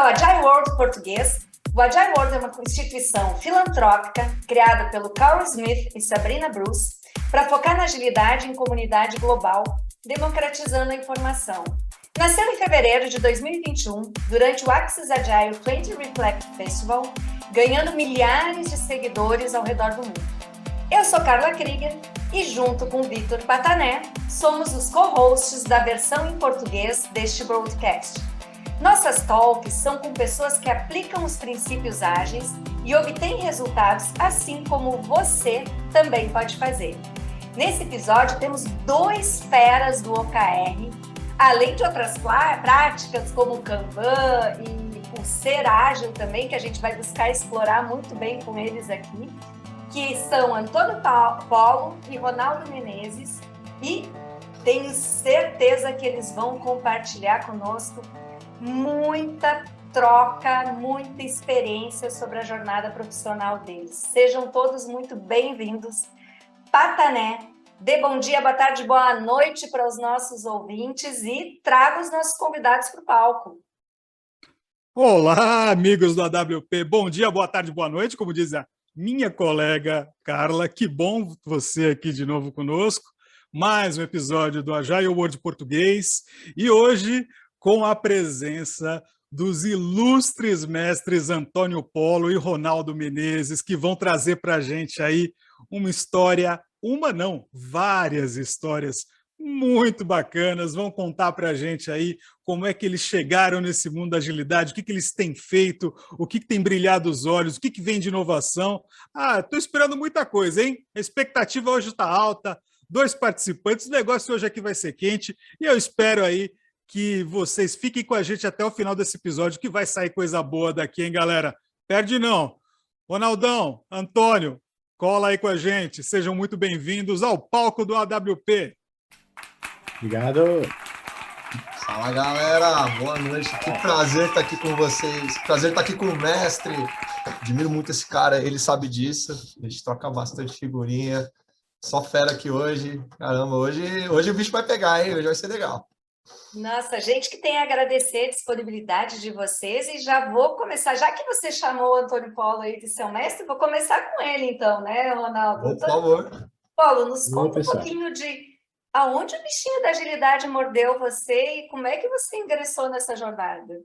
Agile World português. O Agile World é uma instituição filantrópica criada pelo Carl Smith e Sabrina Bruce para focar na agilidade em comunidade global, democratizando a informação. Nasceu em fevereiro de 2021, durante o Axis Agile 20 Reflect Festival, ganhando milhares de seguidores ao redor do mundo. Eu sou Carla Krieger e, junto com Vitor Patané, somos os co-hosts da versão em português deste broadcast. Nossas talks são com pessoas que aplicam os princípios ágeis e obtêm resultados, assim como você também pode fazer. Nesse episódio, temos 2 feras do OKR, além de outras práticas como o Kanban e o Ser Ágil também, que a gente vai buscar explorar muito bem com eles aqui, que são Antônio Polo e Ronaldo Menezes, e tenho certeza que eles vão compartilhar conosco muita troca, muita experiência sobre a jornada profissional deles. Sejam todos muito bem-vindos. Patané, dê bom dia, boa tarde, boa noite para os nossos ouvintes e traga os nossos convidados para o palco. Olá, amigos do AWP. Bom dia, boa tarde, boa noite, como diz a minha colega Carla. Que bom você aqui de novo conosco. Mais um episódio do Agile World Português e hoje com a presença dos ilustres mestres Antônio Polo e Ronaldo Menezes, que vão trazer para a gente aí uma história, várias histórias muito bacanas, vão contar para a gente aí como é que eles chegaram nesse mundo da agilidade, o que eles têm feito, o que tem brilhado os olhos, o que vem de inovação. Estou esperando muita coisa, hein? A expectativa hoje está alta, 2 participantes, o negócio hoje aqui vai ser quente e eu espero aí que vocês fiquem com a gente até o final desse episódio, que vai sair coisa boa daqui, hein, galera? Perde não. Ronaldão, Antônio, cola aí com a gente. Sejam muito bem-vindos ao palco do AWP. Obrigado. Fala, galera. Boa noite. Que prazer estar aqui com vocês. Prazer estar aqui com o mestre. Admiro muito esse cara, ele sabe disso. A gente troca bastante figurinha. Só fera aqui hoje. Caramba, hoje o bicho vai pegar, hein? Hoje vai ser legal. Nossa, gente, que tem a agradecer a disponibilidade de vocês e já vou começar, já que você chamou o Antônio Polo aí de seu mestre, vou começar com ele então, né, Ronaldo? Por favor. Polo, nos conta um pouquinho de aonde o bichinho da agilidade mordeu você e como é que você ingressou nessa jornada?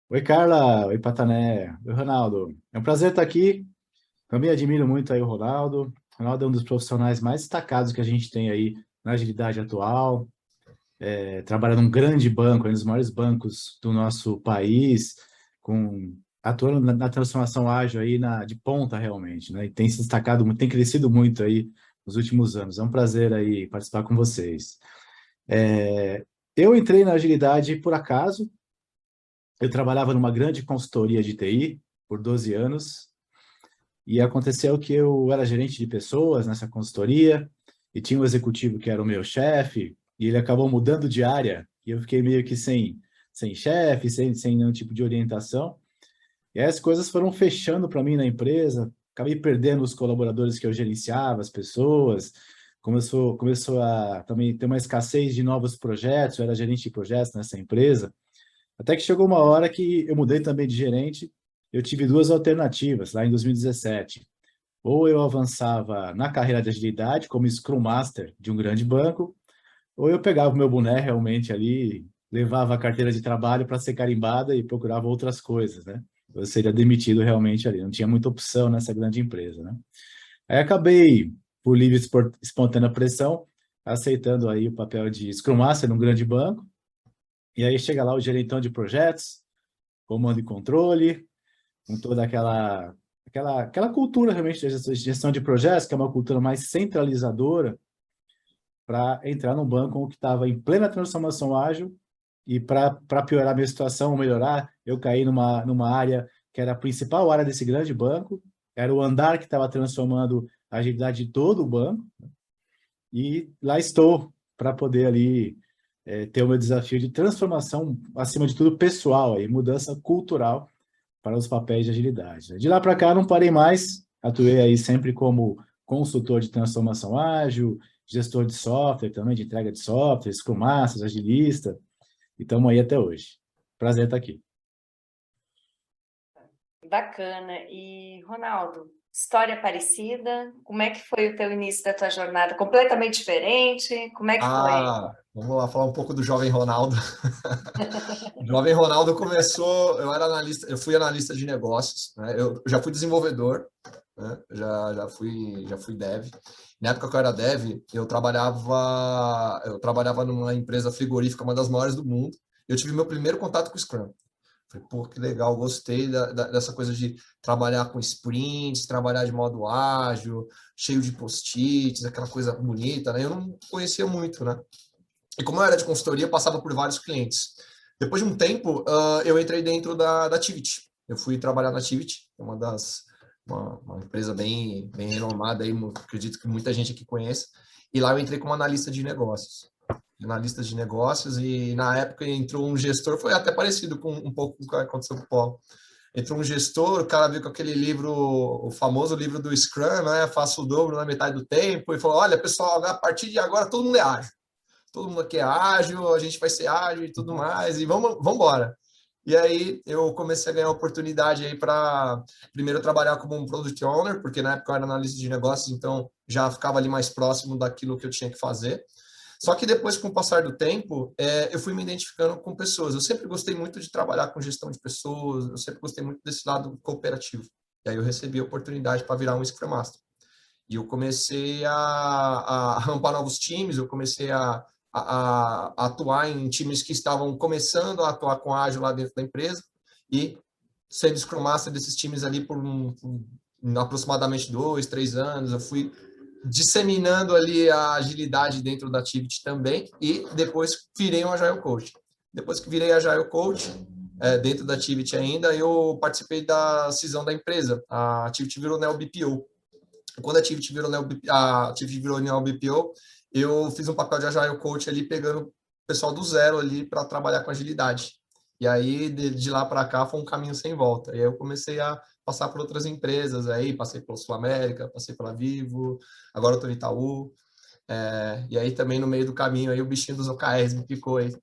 Oi, Carla. Oi, Patané. Oi, Ronaldo. É um prazer estar aqui. Também admiro muito aí o Ronaldo. O Ronaldo é um dos profissionais mais destacados que a gente tem aí na agilidade atual. Trabalha num grande banco, um dos maiores bancos do nosso país, atuando na transformação ágil aí de ponta realmente, né? E tem se destacado muito, tem crescido muito aí nos últimos anos. É um prazer aí participar com vocês. Eu entrei na agilidade por acaso. Eu trabalhava numa grande consultoria de TI por 12 anos e aconteceu que eu era gerente de pessoas nessa consultoria e tinha um executivo que era o meu chefe. E ele acabou mudando de área, e eu fiquei meio que sem chefe, sem nenhum tipo de orientação. E aí as coisas foram fechando para mim na empresa, acabei perdendo os colaboradores que eu gerenciava, as pessoas, começou a também ter uma escassez de novos projetos, eu era gerente de projetos nessa empresa, até que chegou uma hora que eu mudei também de gerente, eu tive 2 alternativas lá em 2017. Ou eu avançava na carreira de agilidade como Scrum Master de um grande banco, ou eu pegava o meu boné realmente ali, levava a carteira de trabalho para ser carimbada e procurava outras coisas, né? Eu seria demitido realmente ali, não tinha muita opção nessa grande empresa, né? Aí acabei, por livre e espontânea pressão, aceitando aí o papel de Scrum Master num grande banco, e aí chega lá o gerentão de projetos, comando e controle, com toda aquela cultura realmente de gestão de projetos, que é uma cultura mais centralizadora, para entrar num banco que estava em plena transformação ágil e para piorar a minha situação, ou melhorar, eu caí numa área que era a principal área desse grande banco, era o andar que estava transformando a agilidade de todo o banco, e lá estou para poder ali ter o meu desafio de transformação, acima de tudo, pessoal, aí, mudança cultural para os papéis de agilidade. De lá para cá, não parei mais, atuei aí sempre como consultor de transformação ágil, gestor de software também, de entrega de software, Scrum Master, agilista, e estamos aí até hoje. Prazer estar aqui. Bacana. E, Ronaldo, história parecida? Como é que foi o teu início da tua jornada? Completamente diferente? Como é que foi? Vamos lá falar um pouco do jovem Ronaldo. O jovem Ronaldo começou, eu fui analista de negócios, né? Eu já fui desenvolvedor, né? Já fui dev. Na época que eu era dev, eu trabalhava numa empresa frigorífica, uma das maiores do mundo. Eu tive meu primeiro contato com o Scrum. Falei, pô, que legal, gostei dessa coisa de trabalhar com sprints, trabalhar de modo ágil, cheio de post-its, aquela coisa bonita, né? Eu não conhecia muito, né? E como eu era de consultoria, eu passava por vários clientes. Depois de um tempo, eu entrei dentro da Tivit. Eu fui trabalhar na Tivit, uma empresa bem renomada, aí, acredito que muita gente aqui conhece. E lá eu entrei como analista de negócios. Analista de negócios, e na época entrou um gestor, foi até parecido com um pouco com o que aconteceu com o Paulo. Entrou um gestor, o cara veio com aquele livro, o famoso livro do Scrum, né? Faça o dobro na metade do tempo, e falou: olha, pessoal, a partir de agora todo mundo é ágil. Todo mundo aqui é ágil, a gente vai ser ágil e tudo mais, e vamos embora. E aí eu comecei a ganhar oportunidade aí para primeiro trabalhar como um product owner, porque na época eu era analista de negócios, então já ficava ali mais próximo daquilo que eu tinha que fazer. Só que depois, com o passar do tempo, eu fui me identificando com pessoas. Eu sempre gostei muito de trabalhar com gestão de pessoas, eu sempre gostei muito desse lado cooperativo. E aí eu recebi a oportunidade para virar um Scrum Master. E eu comecei a rampar novos times, eu comecei a atuar em times que estavam começando a atuar com ágil lá dentro da empresa, e sendo Scrum Master desses times ali por aproximadamente 2, 3 anos, eu fui disseminando ali a agilidade dentro da Tivit também, e depois virei um Agile Coach. Depois que virei Agile Coach, dentro da Tivit ainda, eu participei da cisão da empresa. A Tivit virou NeoBPO. Quando a Tivit virou NeoBPO, eu fiz um papel de Agile Coach ali, pegando o pessoal do zero ali para trabalhar com agilidade. E aí, de lá para cá, foi um caminho sem volta. E aí eu comecei a passar por outras empresas, aí passei pela Sul América, passei pela Vivo, agora eu estou em Itaú. E aí também no meio do caminho, aí o bichinho dos OKRs me picou aí.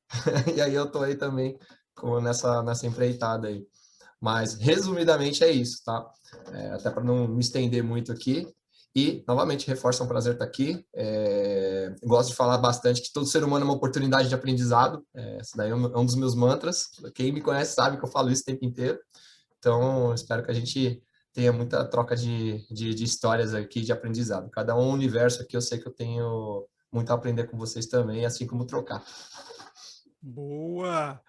E aí eu estou aí também nessa empreitada aí. Mas, resumidamente, é isso, tá? Até para não me estender muito aqui. E, novamente, reforço, é um prazer estar aqui. Gosto de falar bastante que todo ser humano é uma oportunidade de aprendizado. Esse daí é um dos meus mantras. Quem me conhece sabe que eu falo isso o tempo inteiro. Então, espero que a gente tenha muita troca de histórias aqui, de aprendizado. Cada um universo aqui, eu sei que eu tenho muito a aprender com vocês também, assim como trocar. Boa!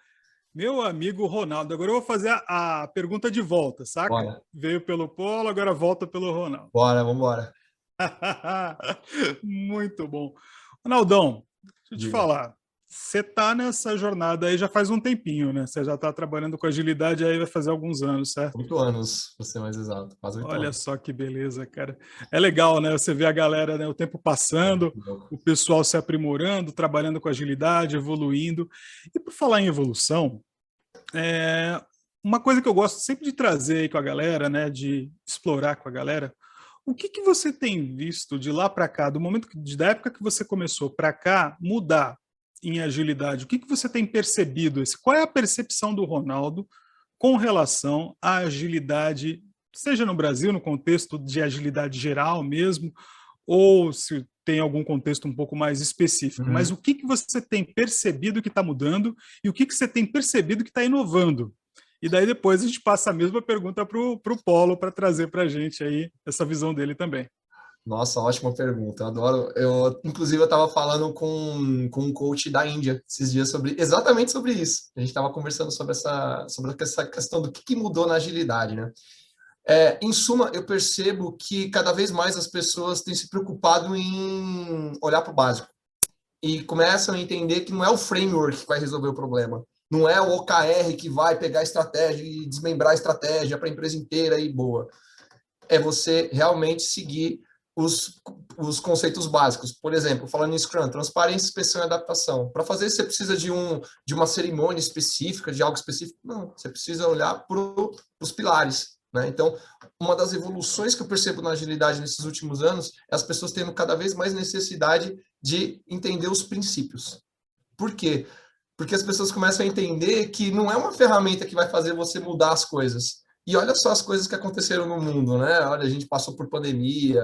Meu amigo Ronaldo, agora eu vou fazer a pergunta de volta, saca? Bora. Veio pelo Polo, agora volta pelo Ronaldo. Bora, vamos embora. Muito bom. Ronaldão, deixa eu te falar. Você está nessa jornada aí já faz um tempinho, né? Você já está trabalhando com agilidade aí vai fazer alguns anos, certo? 8 anos, para ser mais exato. Quase 8 Olha anos. só que beleza, cara. É legal, né? Você vê a galera, né? O tempo passando, o pessoal se aprimorando, trabalhando com agilidade, evoluindo. E por falar em evolução, uma coisa que eu gosto sempre de trazer aí com a galera, né? De explorar com a galera. O que você tem visto de lá para cá, da época que você começou para cá, mudar em agilidade? O que você tem percebido? Qual é a percepção do Ronaldo com relação à agilidade, seja no Brasil, no contexto de agilidade geral mesmo, ou se tem algum contexto um pouco mais específico? Mas o que você tem percebido que está mudando e o que você tem percebido que está inovando? E daí depois a gente passa a mesma pergunta para o Polo para trazer para a gente aí essa visão dele também. Nossa, ótima pergunta, eu adoro. Inclusive, eu estava falando com um coach da Índia esses dias exatamente sobre isso. A gente estava conversando sobre essa questão do que mudou na agilidade, né? Em suma, eu percebo que cada vez mais as pessoas têm se preocupado em olhar para o básico e começam a entender que não é o framework que vai resolver o problema. Não é o OKR que vai pegar a estratégia e desmembrar a estratégia para a empresa inteira e boa. É você realmente seguir os conceitos básicos. Por exemplo, falando em Scrum, transparência, inspeção e adaptação. Para fazer isso, você precisa de uma cerimônia específica, de algo específico? Não, você precisa olhar para os pilares, né? Então, uma das evoluções que eu percebo na agilidade nesses últimos anos é as pessoas tendo cada vez mais necessidade de entender os princípios. Por quê? Porque as pessoas começam a entender que não é uma ferramenta que vai fazer você mudar as coisas. E olha só as coisas que aconteceram no mundo, né? Olha, a gente passou por pandemia,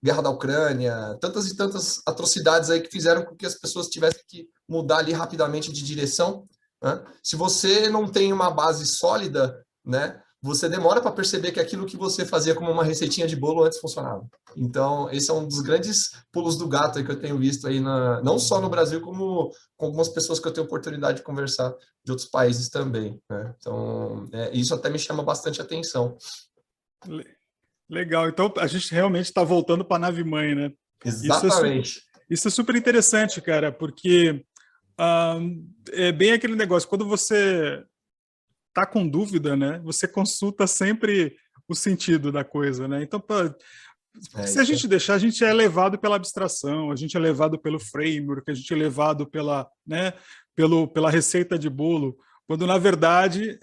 guerra da Ucrânia, tantas e tantas atrocidades aí que fizeram com que as pessoas tivessem que mudar ali rapidamente de direção, né? Se você não tem uma base sólida, né, você demora para perceber que aquilo que você fazia como uma receitinha de bolo antes funcionava. Então, esse é um dos grandes pulos do gato aí que eu tenho visto aí, não só no Brasil, como com algumas pessoas que eu tenho oportunidade de conversar de outros países também, né? Então, isso até me chama bastante atenção. Legal. Então, a gente realmente está voltando para a nave-mãe, né? Exatamente. Isso é super interessante, cara, porque é bem aquele negócio, quando você está com dúvida, né? Você consulta sempre o sentido da coisa, né? Então, se a gente deixar, a gente é levado pela abstração, a gente é levado pelo framework, a gente é levado pela, né, pela receita de bolo, quando, na verdade,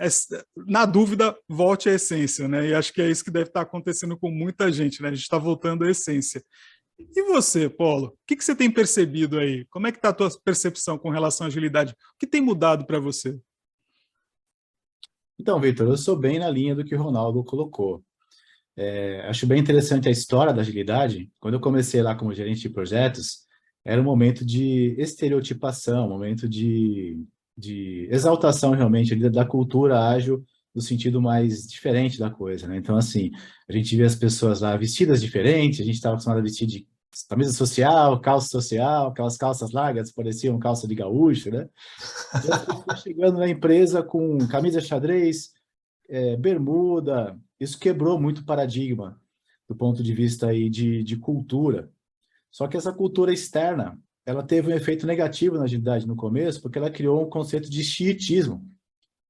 na dúvida, volte à essência, né? E acho que é isso que deve estar acontecendo com muita gente, né? A gente está voltando à essência. E você, Paulo? O que você tem percebido aí? Como é que está a tua percepção com relação à agilidade? O que tem mudado para você? Então, Victor, eu sou bem na linha do que o Ronaldo colocou. Acho bem interessante a história da agilidade. Quando eu comecei lá como gerente de projetos, era um momento de estereotipação, um momento de exaltação realmente ali da cultura ágil no sentido mais diferente da coisa, né? Então, assim, a gente via as pessoas lá vestidas diferentes, a gente estava acostumado a vestir de camisa social, calça social, aquelas calças largas pareciam calça de gaúcho, né? E as pessoas chegando na empresa com camisa xadrez, bermuda, isso quebrou muito o paradigma do ponto de vista aí de cultura. Só que essa cultura externa, ela teve um efeito negativo na agilidade no começo, porque ela criou um conceito de chiitismo,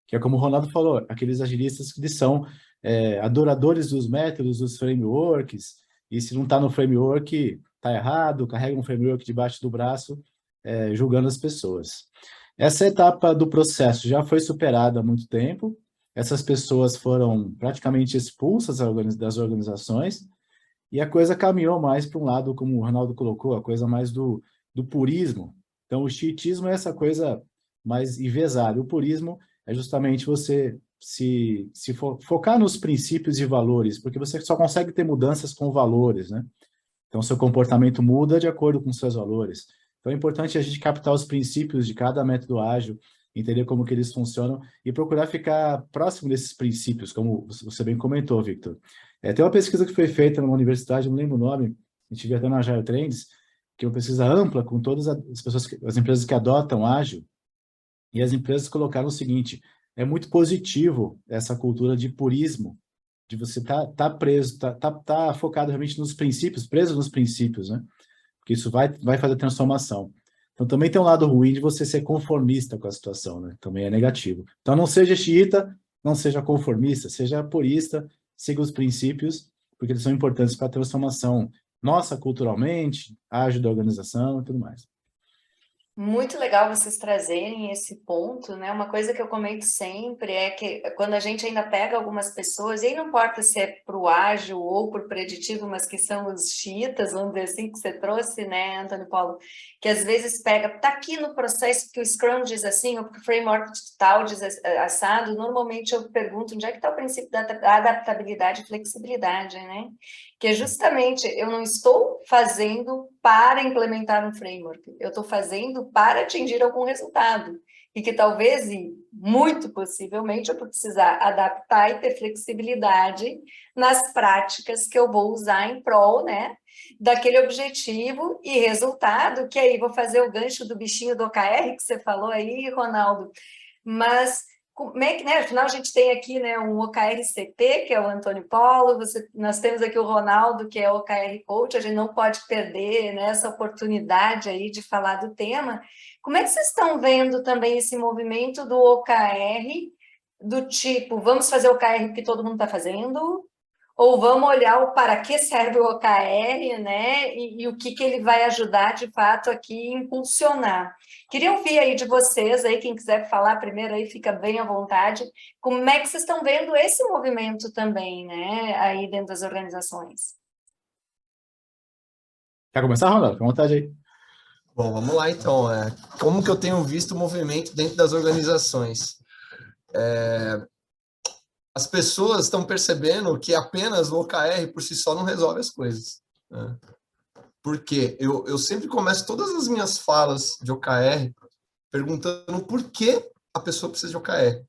que é como o Ronaldo falou, aqueles agilistas que são adoradores dos métodos, dos frameworks, e se não está no framework, está errado, carrega um framework debaixo do braço, julgando as pessoas. Essa etapa do processo já foi superada há muito tempo, essas pessoas foram praticamente expulsas das organizações, e a coisa caminhou mais para um lado, como o Ronaldo colocou, a coisa mais do purismo. Então, o chiitismo é essa coisa mais envesada. O purismo é justamente você se focar nos princípios e valores, porque você só consegue ter mudanças com valores, né? Então, seu comportamento muda de acordo com seus valores. Então, é importante a gente captar os princípios de cada método ágil, entender como que eles funcionam e procurar ficar próximo desses princípios, como você bem comentou, Victor. Tem uma pesquisa que foi feita numa universidade, não lembro o nome, a gente viu até no Agile Trends, que é uma pesquisa ampla com todas as pessoas, as empresas que adotam ágil, e as empresas colocaram o seguinte: é muito positivo essa cultura de purismo, de você tá preso, tá focado realmente nos princípios, preso nos princípios, né? Porque isso vai fazer transformação. Então, também tem um lado ruim de você ser conformista com a situação, né? Também é negativo. Então, não seja xiita, não seja conformista, seja purista, siga os princípios, porque eles são importantes para a transformação nossa, culturalmente, ágil da organização e tudo mais. Muito legal vocês trazerem esse ponto, né? Uma coisa que eu comento sempre é que quando a gente ainda pega algumas pessoas, e aí não importa se é para o ágil ou para o preditivo, mas que são os xiitas, vamos dizer assim, que você trouxe, né, Antônio Paulo, que às vezes pega, tá aqui no processo que o Scrum diz assim, ou que o framework tal diz assado, normalmente eu pergunto onde é que está o princípio da adaptabilidade e flexibilidade, né? Que é justamente, eu não estou fazendo para implementar um framework, eu estou fazendo para atingir algum resultado, e que talvez, e muito possivelmente, eu vou precisar adaptar e ter flexibilidade nas práticas que eu vou usar em prol, né, daquele objetivo e resultado, que aí vou fazer o gancho do bichinho do OKR que você falou aí, Ronaldo, mas como é que, né, afinal a gente tem aqui, né, um OKR-CP, que é o Antônio Paulo, nós temos aqui o Ronaldo, que é o OKR Coach, a gente não pode perder, né, essa oportunidade aí de falar do tema. Como é que vocês estão vendo também esse movimento do OKR, do tipo, vamos fazer o OKR porque todo mundo está fazendo, ou vamos olhar o para que serve o OKR, né, e o que ele vai ajudar, de fato, aqui impulsionar. Queria ouvir aí de vocês, aí, quem quiser falar primeiro aí, fica bem à vontade, como é que vocês estão vendo esse movimento também, né, aí dentro das organizações? Quer começar, Ronaldo? Fica à vontade aí. Bom, vamos lá então. Como que eu tenho visto o movimento dentro das organizações? as pessoas estão percebendo que apenas o OKR por si só não resolve as coisas, né? Porque eu sempre começo todas as minhas falas de OKR perguntando por que a pessoa precisa de OKR.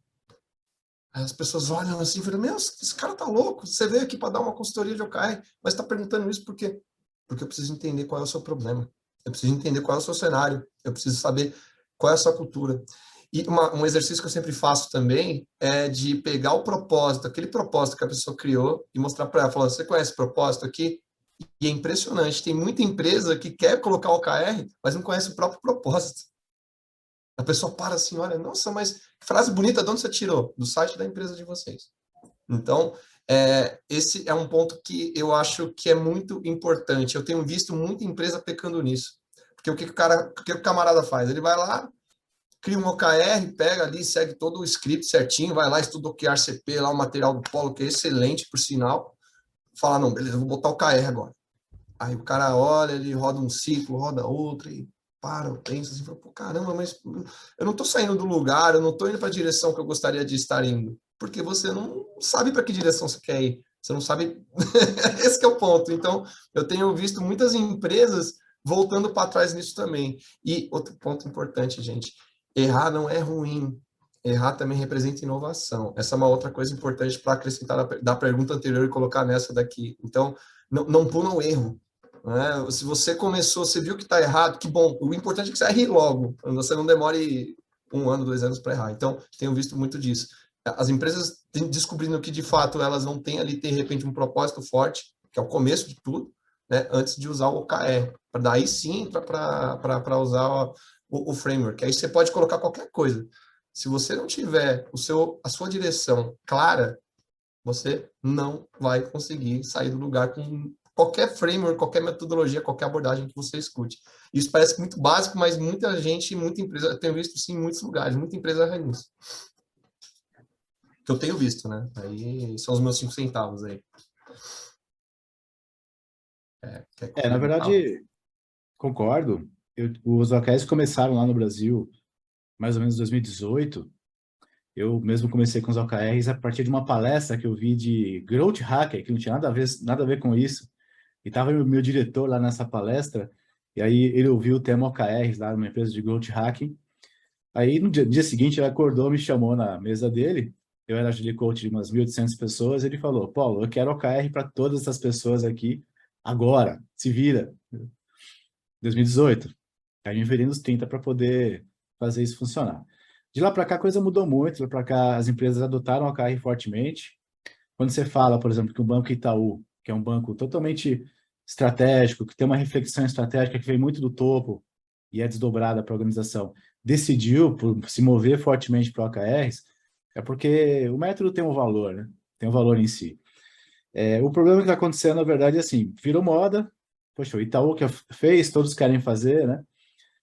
Aí as pessoas olham assim e falam, meu, esse cara tá louco, você veio aqui para dar uma consultoria de OKR, mas está perguntando isso por quê? Porque eu preciso entender qual é o seu problema, eu preciso entender qual é o seu cenário, eu preciso saber qual é a sua cultura. E um exercício que eu sempre faço também é de pegar o propósito, aquele propósito que a pessoa criou e mostrar para ela, falar, você conhece esse propósito aqui? E é impressionante, tem muita empresa que quer colocar o OKR, mas não conhece o próprio propósito. A pessoa para assim, olha, nossa, mas que frase bonita, de onde você tirou? Do site da empresa de vocês. Então, esse é um ponto que eu acho que é muito importante. Eu tenho visto muita empresa pecando nisso. Porque o que o camarada faz? Ele vai lá, cria um OKR, pega ali, segue todo o script certinho, vai lá, estuda o QRCP, lá o material do Polo, que é excelente, por sinal. Fala, não, beleza, vou botar o OKR agora. Aí o cara olha, ele roda um ciclo, roda outro, e para, pensa assim, fala, pô, caramba, mas eu não estou saindo do lugar, eu não estou indo para a direção que eu gostaria de estar indo, porque você não sabe para que direção você quer ir, você não sabe, esse que é o ponto. Então, eu tenho visto muitas empresas voltando para trás nisso também. E outro ponto importante, gente, errar não é ruim, errar também representa inovação. Essa é uma outra coisa importante para acrescentar da pergunta anterior e colocar nessa daqui. Então, não pula o erro. Né? Se você começou, você viu que está errado, que bom. O importante é que você erre logo, você não demore 1 ano, 2 anos para errar. Então, tenho visto muito disso. As empresas têm descobrindo que, de fato, elas não têm ali, de repente, um propósito forte, que é o começo de tudo, né? Antes de usar o OKR. Daí sim, para usar o framework. Aí você pode colocar qualquer coisa. Se você não tiver a sua direção clara, você não vai conseguir sair do lugar com qualquer framework, qualquer metodologia, qualquer abordagem que você escute. Isso parece muito básico, mas muita gente, muita empresa, eu tenho visto sim em muitos lugares, muita empresa erra nisso. Que eu tenho visto, né? Aí são os meus 5 centavos aí. Na verdade, concordo. Os OKRs começaram lá no Brasil, mais ou menos em 2018. Eu mesmo comecei com os OKRs a partir de uma palestra que eu vi de Growth Hacker, que não tinha nada a ver com isso. E estava o meu diretor lá nessa palestra, e aí ele ouviu o tema OKRs lá numa empresa de Growth Hacking. Aí no dia seguinte ele acordou, me chamou na mesa dele, eu era agile coach de umas 1.800 pessoas, ele falou, Paulo, eu quero OKR para todas essas pessoas aqui, agora, se vira. 2018. Aí me virei nos 30 para poder fazer isso funcionar. De lá para cá a coisa mudou muito, de lá para cá as empresas adotaram o OKR fortemente. Quando você fala, por exemplo, que o Banco Itaú, que é um banco totalmente estratégico, que tem uma reflexão estratégica que vem muito do topo e é desdobrada para a organização, decidiu por se mover fortemente para OKRs, é porque o método tem um valor, né? Tem um valor em si. O problema que está acontecendo, na verdade, é assim, virou moda, poxa, o Itaú que fez, todos querem fazer, né?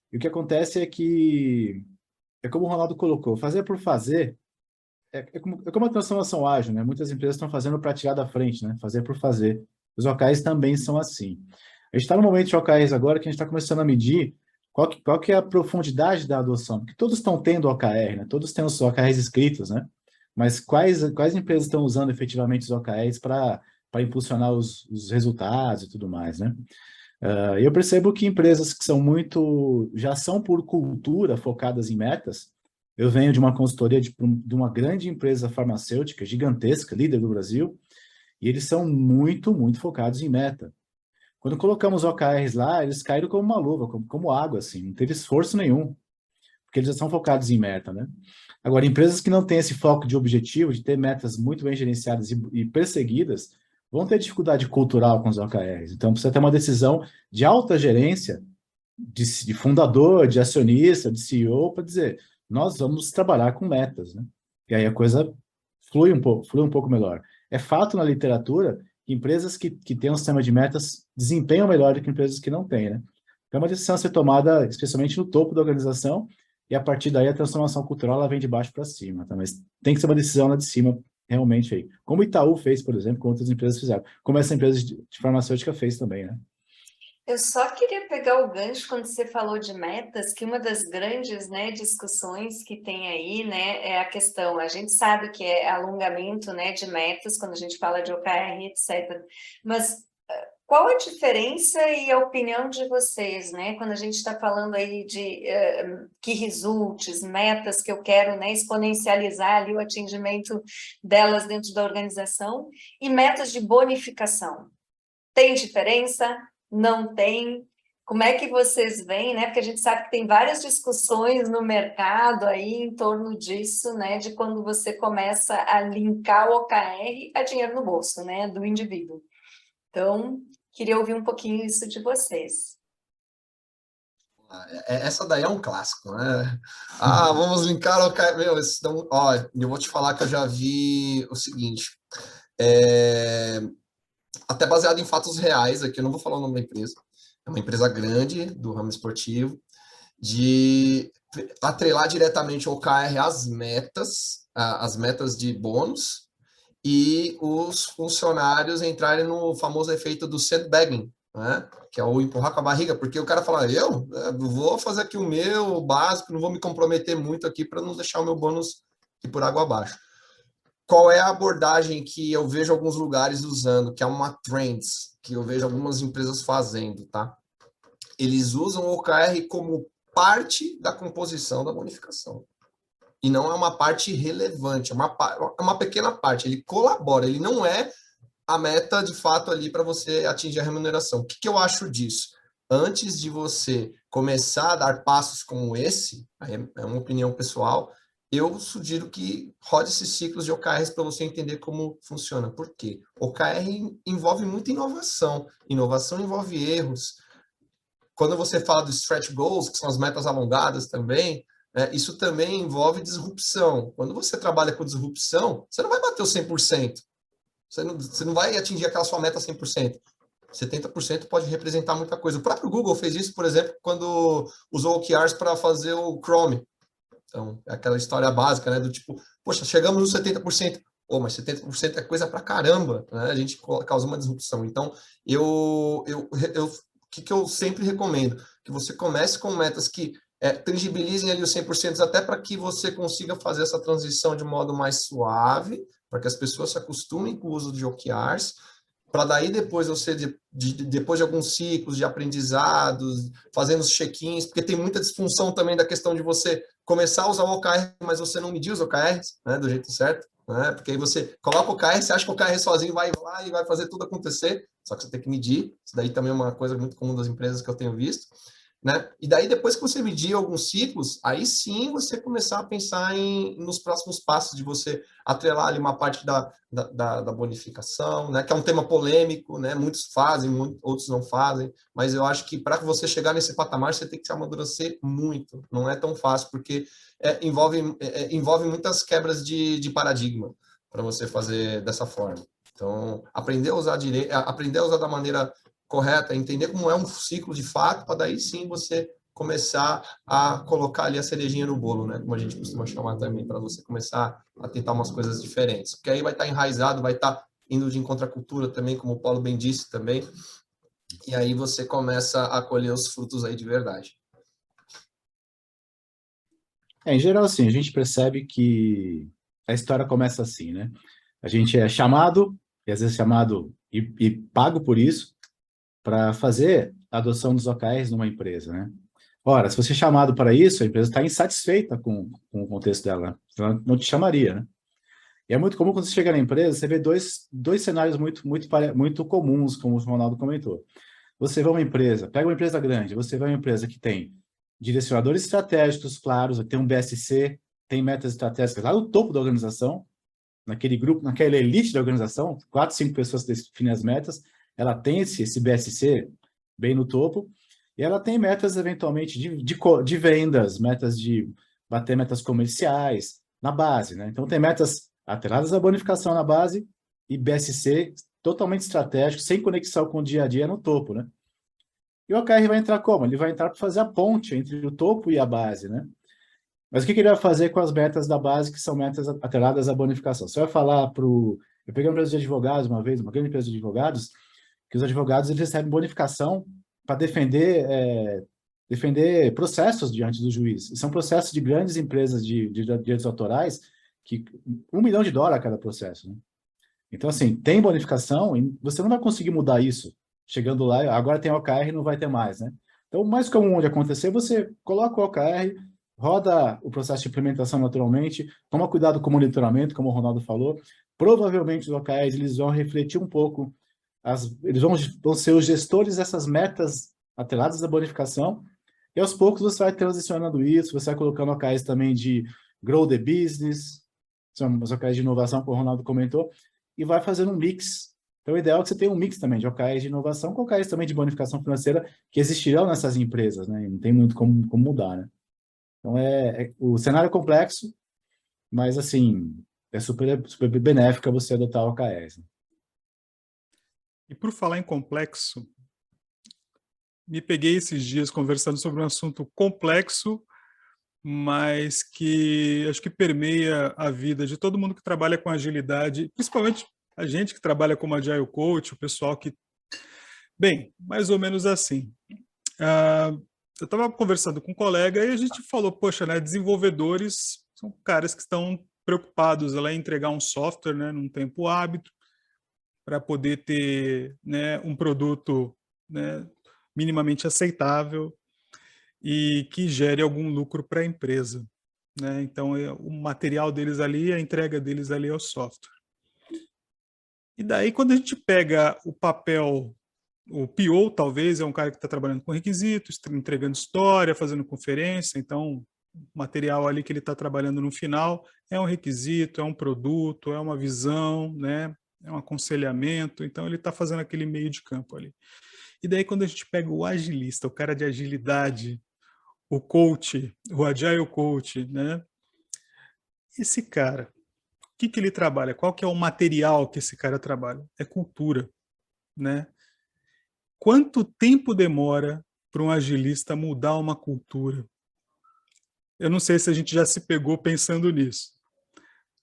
E o que acontece é que, é como o Ronaldo colocou, fazer por fazer é como a transformação ágil, né? Muitas empresas estão fazendo para tirar da frente, né? Fazer por fazer. Os OKRs também são assim. A gente está no momento de OKRs agora que a gente está começando a medir qual que é a profundidade da adoção. Porque todos estão tendo OKR, né? Todos têm os OKRs escritos, né? Mas quais empresas estão usando efetivamente os OKRs para impulsionar os resultados e tudo mais, né? Eu percebo que empresas que já são por cultura focadas em metas. Eu venho de uma consultoria de uma grande empresa farmacêutica, gigantesca, líder do Brasil, e eles são muito, muito focados em meta. Quando colocamos OKRs lá, eles caíram como uma luva, como água, assim, não teve esforço nenhum, porque eles já são focados em meta, né? Agora, empresas que não têm esse foco de objetivo, de ter metas muito bem gerenciadas e perseguidas, vão ter dificuldade cultural com os OKRs. Então, precisa ter uma decisão de alta gerência, de fundador, de acionista, de CEO, para dizer, nós vamos trabalhar com metas, né? E aí a coisa flui um pouco melhor. É fato na literatura que empresas que têm um sistema de metas desempenham melhor do que empresas que não têm, né? Então, é uma decisão a ser tomada, especialmente no topo da organização, e a partir daí a transformação cultural ela vem de baixo para cima, tá? Mas tem que ser uma decisão lá de cima, realmente aí. Como o Itaú fez, por exemplo, como outras empresas fizeram. Como essa empresa de farmacêutica fez também, né? Eu só queria pegar o gancho quando você falou de metas, que uma das grandes, né, discussões que tem aí, né, é a questão, a gente sabe que é alongamento, né, de metas, quando a gente fala de OKR, etc. Mas qual a diferença e a opinião de vocês, né, quando a gente está falando aí de key results, metas que eu quero, né, exponencializar ali o atingimento delas dentro da organização, e metas de bonificação? Tem diferença? Não tem? Como é que vocês veem, né? Porque a gente sabe que tem várias discussões no mercado aí em torno disso, né? De quando você começa a linkar o OKR a dinheiro no bolso, né? Do indivíduo. Então, queria ouvir um pouquinho isso de vocês. Essa daí é um clássico, né? Vamos linkar o OKR. Meu, ó, eu vou te falar que eu já vi o seguinte. Até baseado em fatos reais, aqui eu não vou falar o nome da empresa, é uma empresa grande do ramo esportivo, de atrelar diretamente o OKR às metas de bônus, e os funcionários entrarem no famoso efeito do sandbagging, né? Que é o empurrar com a barriga, porque o cara fala, eu vou fazer aqui o meu básico, não vou me comprometer muito aqui para não deixar o meu bônus ir por água abaixo. Qual é a abordagem que eu vejo alguns lugares usando, que é uma trends, que eu vejo algumas empresas fazendo, tá? Eles usam o OKR como parte da composição da bonificação. E não é uma parte relevante, é uma pequena parte. Ele colabora, ele não é a meta, de fato, ali para você atingir a remuneração. O que eu acho disso? Antes de você começar a dar passos como esse, é uma opinião pessoal, eu sugiro que rode esses ciclos de OKRs para você entender como funciona. Por quê? OKR envolve muita inovação. Inovação envolve erros. Quando você fala do stretch goals, que são as metas alongadas também, isso também envolve disrupção. Quando você trabalha com disrupção, você não vai bater o 100%. Você não vai atingir aquela sua meta 100%. 70% pode representar muita coisa. O próprio Google fez isso, por exemplo, quando usou OKRs para fazer o Chrome. Então, é aquela história básica, né? Do tipo, poxa, chegamos nos 70%. Mas 70% é coisa pra caramba, né? A gente causa uma disrupção. Então, o que eu sempre recomendo? Que você comece com metas que tangibilizem ali os 100%, até para que você consiga fazer essa transição de modo mais suave, para que as pessoas se acostumem com o uso de OKRs, para daí depois você, depois de alguns ciclos de aprendizados, fazendo os check-ins, porque tem muita disfunção também da questão de você começar a usar o OKR, mas você não medir os OKRs, né, do jeito certo, né, porque aí você coloca o OKR, você acha que o OKR sozinho vai lá e vai fazer tudo acontecer, só que você tem que medir, isso daí também é uma coisa muito comum das empresas que eu tenho visto, né? E daí, depois que você medir alguns ciclos, aí sim você começar a pensar nos próximos passos de você atrelar ali uma parte da bonificação, né? Que é um tema polêmico, né? Muitos fazem, outros não fazem, mas eu acho que para você chegar nesse patamar, você tem que se amadurecer muito. Não é tão fácil, porque envolve muitas quebras de paradigma para você fazer dessa forma. Então, aprender a usar da maneira correta, entender como é um ciclo de fato, para daí sim você começar a colocar ali a cerejinha no bolo, né? Como a gente costuma chamar também, para você começar a tentar umas coisas diferentes. Porque aí vai estar enraizado, vai estar indo de encontro à cultura também, como o Paulo bem disse também, e aí você começa a colher os frutos aí de verdade. Em geral, assim, a gente percebe que a história começa assim, né? A gente é chamado, e às vezes chamado e pago por isso, para fazer a adoção dos OKRs numa empresa, né? Ora, se você é chamado para isso, a empresa está insatisfeita com o contexto dela, né? Ela não te chamaria, né? E é muito comum quando você chega na empresa, você vê dois cenários muito comuns, como o Ronaldo comentou. Você vê uma empresa, pega uma empresa grande, você vê uma empresa que tem direcionadores estratégicos claros, tem um BSC, tem metas estratégicas lá no topo da organização, naquele grupo, naquela elite da organização, 4, 5 pessoas definem as metas, ela tem esse BSC bem no topo, e ela tem metas, eventualmente, de vendas, metas de bater metas comerciais na base, né? Então, tem metas atreladas à bonificação na base e BSC totalmente estratégico, sem conexão com o dia a dia no topo, né? E o OKR vai entrar como? Ele vai entrar para fazer a ponte entre o topo e a base, né? Mas o que ele vai fazer com as metas da base, que são metas atreladas à bonificação? Você vai falar para o... Eu peguei uma empresa de advogados uma vez, uma grande empresa de advogados, que os advogados eles recebem bonificação para defender processos diante do juiz. E são processos de grandes empresas de direitos autorais que $1 milhão a cada processo, né? Então, assim, tem bonificação e você não vai conseguir mudar isso. Chegando lá, agora tem OKR e não vai ter mais, né? Então, o mais comum de acontecer, você coloca o OKR, roda o processo de implementação naturalmente, toma cuidado com o monitoramento, como o Ronaldo falou. Provavelmente os OKRs eles vão refletir um pouco, eles vão ser os gestores dessas metas atreladas à bonificação, e aos poucos você vai transicionando isso, você vai colocando OKRs também de grow the business, são os OKRs de inovação que o Ronaldo comentou, e vai fazendo um mix. Então, o ideal é que você tenha um mix também de OKRs de inovação com OKRs também de bonificação financeira que existirão nessas empresas, né? E não tem muito como mudar, né? Então, o cenário é complexo, mas, assim, é super benéfico você adotar OKRs. Né? E por falar em complexo, me peguei esses dias conversando sobre um assunto complexo, mas que acho que permeia a vida de todo mundo que trabalha com agilidade, principalmente a gente que trabalha como Agile Coach, o pessoal que... Bem, mais ou menos assim. Eu estava conversando com um colega e a gente falou, poxa, né, desenvolvedores são caras que estão preocupados em entregar um software, né, num tempo hábil, para poder ter, né, um produto, né, minimamente aceitável e que gere algum lucro para a empresa, né? Então, o material deles ali, a entrega deles ali é o software. E daí, quando a gente pega o papel, o PO, talvez, é um cara que está trabalhando com requisitos, entregando história, fazendo conferência, então, o material ali que ele está trabalhando no final é um requisito, é um produto, é uma visão, né? É um aconselhamento, então ele está fazendo aquele meio de campo ali. E daí, quando a gente pega o agilista, o cara de agilidade, o coach, o Agile Coach, né? Esse cara, o que ele trabalha? Qual que é o material que esse cara trabalha? É cultura, né? Quanto tempo demora para um agilista mudar uma cultura? Eu não sei se a gente já se pegou pensando nisso.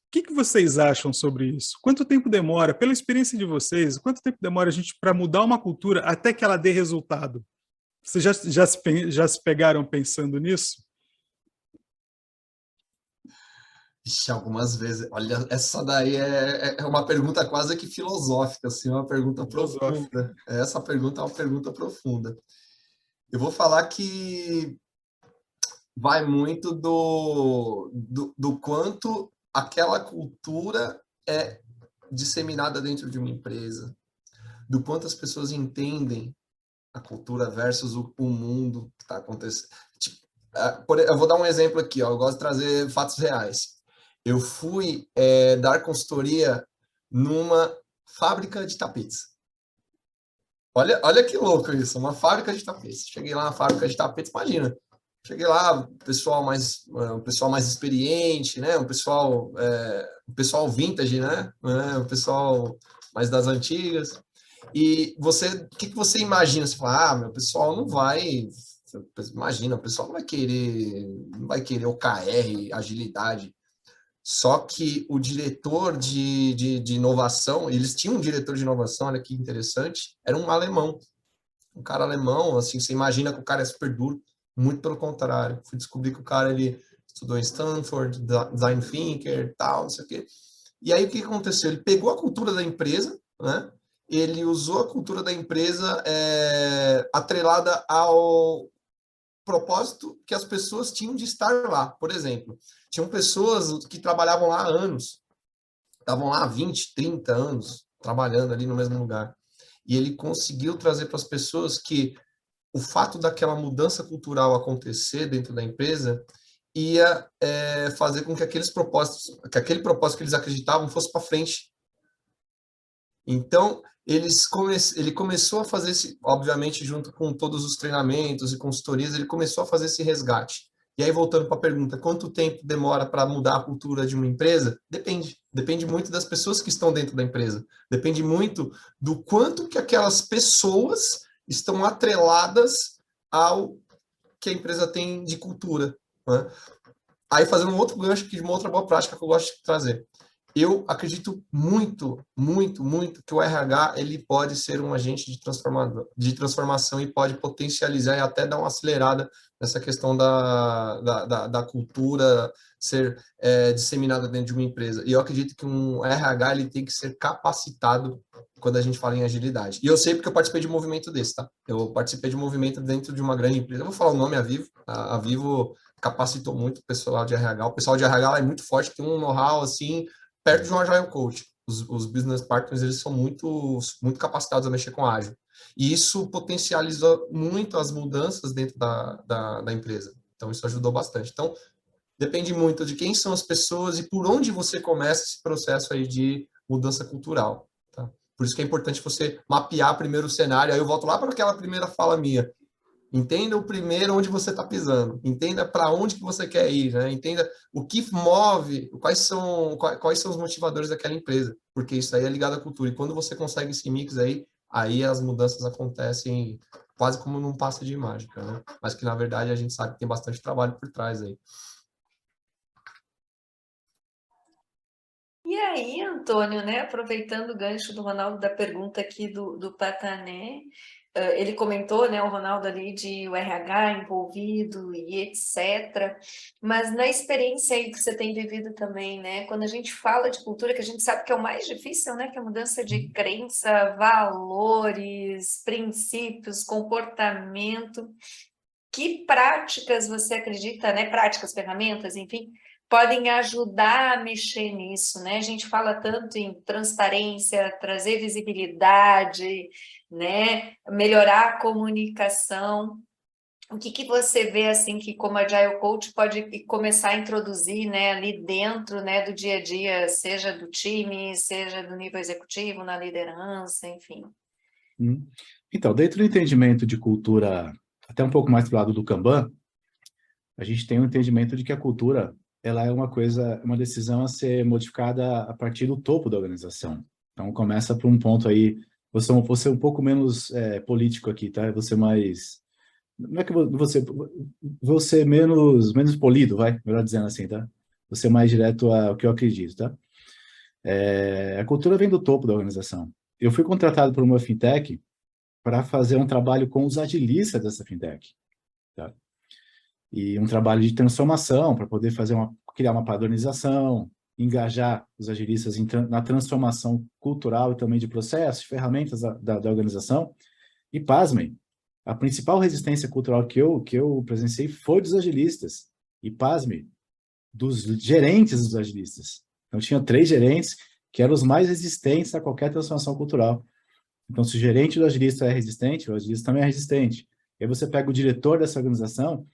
O que vocês acham sobre isso? Quanto tempo demora, pela experiência de vocês, quanto tempo demora a gente para mudar uma cultura até que ela dê resultado? Vocês já se pegaram pensando nisso? Ixi, algumas vezes. Olha, essa daí é uma pergunta quase que filosófica, assim, uma pergunta profunda. Essa pergunta é uma pergunta profunda. Eu vou falar que vai muito do quanto aquela cultura é disseminada dentro de uma empresa, do quanto as pessoas entendem a cultura versus o mundo que está acontecendo. Tipo, eu vou dar um exemplo aqui, ó, eu gosto de trazer fatos reais. Eu fui dar consultoria numa fábrica de tapetes. Olha que louco isso, uma fábrica de tapetes. Cheguei lá na fábrica de tapetes, imagina. Cheguei lá, um pessoal mais experiente, né? Um pessoal vintage, né? Um pessoal mais das antigas. E o que você imagina? Você fala, meu pessoal não vai... Imagina, o pessoal não vai querer OKR, agilidade. Só que o diretor de inovação, eles tinham um diretor de inovação, olha que interessante, era um alemão. Um cara alemão, assim, você imagina que o cara é super duro. Muito pelo contrário. Fui descobrir que o cara, ele estudou em Stanford, design thinker, tal, não sei o quê. E aí, o que aconteceu? Ele pegou a cultura da empresa, né? Ele usou a cultura da empresa atrelada ao propósito que as pessoas tinham de estar lá. Por exemplo, tinham pessoas que trabalhavam lá há anos. Estavam lá há 20, 30 anos, trabalhando ali no mesmo lugar. E ele conseguiu trazer para as pessoas que o fato daquela mudança cultural acontecer dentro da empresa ia fazer com que aquele propósito que eles acreditavam fosse para frente. Então, ele começou a fazer obviamente, junto com todos os treinamentos e consultorias, ele começou a fazer esse resgate. E aí, voltando para a pergunta, quanto tempo demora para mudar a cultura de uma empresa? Depende. Depende muito das pessoas que estão dentro da empresa. Depende muito do quanto que aquelas pessoas estão atreladas ao que a empresa tem de cultura, né? Aí, fazendo um outro gancho aqui de uma outra boa prática que eu gosto de trazer. eu acredito muito, muito, muito que o RH ele pode ser um agente de transformação e pode potencializar e até dar uma acelerada nessa questão da cultura ser disseminada dentro de uma empresa. E eu acredito que um RH ele tem que ser capacitado quando a gente fala em agilidade. E eu sei porque eu participei de um movimento desse, tá? Eu participei de um movimento dentro de uma grande empresa. Eu vou falar o nome, a Vivo. A Vivo capacitou muito o pessoal de RH. O pessoal de RH é muito forte, tem um know-how, assim, perto de um Agile Coach. Os business partners, eles são muito, muito capacitados a mexer com ágil. E isso potencializa muito as mudanças dentro da empresa. Então, isso ajudou bastante. Então, depende muito de quem são as pessoas e por onde você começa esse processo aí de mudança cultural. Tá? Por isso que é importante você mapear primeiro o cenário. Aí eu volto lá para aquela primeira fala minha. Entenda o primeiro onde você está pisando. Entenda para onde que você quer ir. Né? Entenda o que move, quais são os motivadores daquela empresa. Porque isso aí é ligado à cultura. E quando você consegue esse mix aí as mudanças acontecem quase como num passe de mágica. Né? Mas que, na verdade, a gente sabe que tem bastante trabalho por trás aí. E aí, Antônio, né, aproveitando o gancho do Ronaldo, da pergunta aqui do Patané, ele comentou, né, o Ronaldo ali de o RH envolvido e etc. Mas na experiência aí que você tem vivido também, né, quando a gente fala de cultura, que a gente sabe que é o mais difícil, né, que é a mudança de crença, valores, princípios, comportamento, que práticas você acredita, né, práticas, ferramentas, enfim, podem ajudar a mexer nisso, né? A gente fala tanto em transparência, trazer visibilidade, né? Melhorar a comunicação. O que você vê, assim, que como Agile Coach pode começar a introduzir, né, ali dentro, né, do dia a dia, seja do time, seja do nível executivo, na liderança, enfim. Então, dentro do entendimento de cultura, até um pouco mais para o lado do Kanban, a gente tem um entendimento de que a cultura ela é uma decisão a ser modificada a partir do topo da organização. Então, começa por um ponto aí, você um pouco menos político aqui, tá? Você mais... Não é que você menos polido, vai, melhor dizendo assim, tá? Você mais direto ao que eu acredito, tá? A cultura vem do topo da organização. Eu fui contratado por uma fintech para fazer um trabalho com os agilistas dessa fintech, tá? E um trabalho de transformação para poder criar uma padronização, engajar os agilistas na transformação cultural e também de processos, ferramentas da organização. E pasmem, a principal resistência cultural que eu presenciei foi dos agilistas. E pasmem, dos gerentes dos agilistas. Então, tinha 3 gerentes que eram os mais resistentes a qualquer transformação cultural. Então, se o gerente do agilista é resistente, o agilista também é resistente. E aí você pega o diretor dessa organização,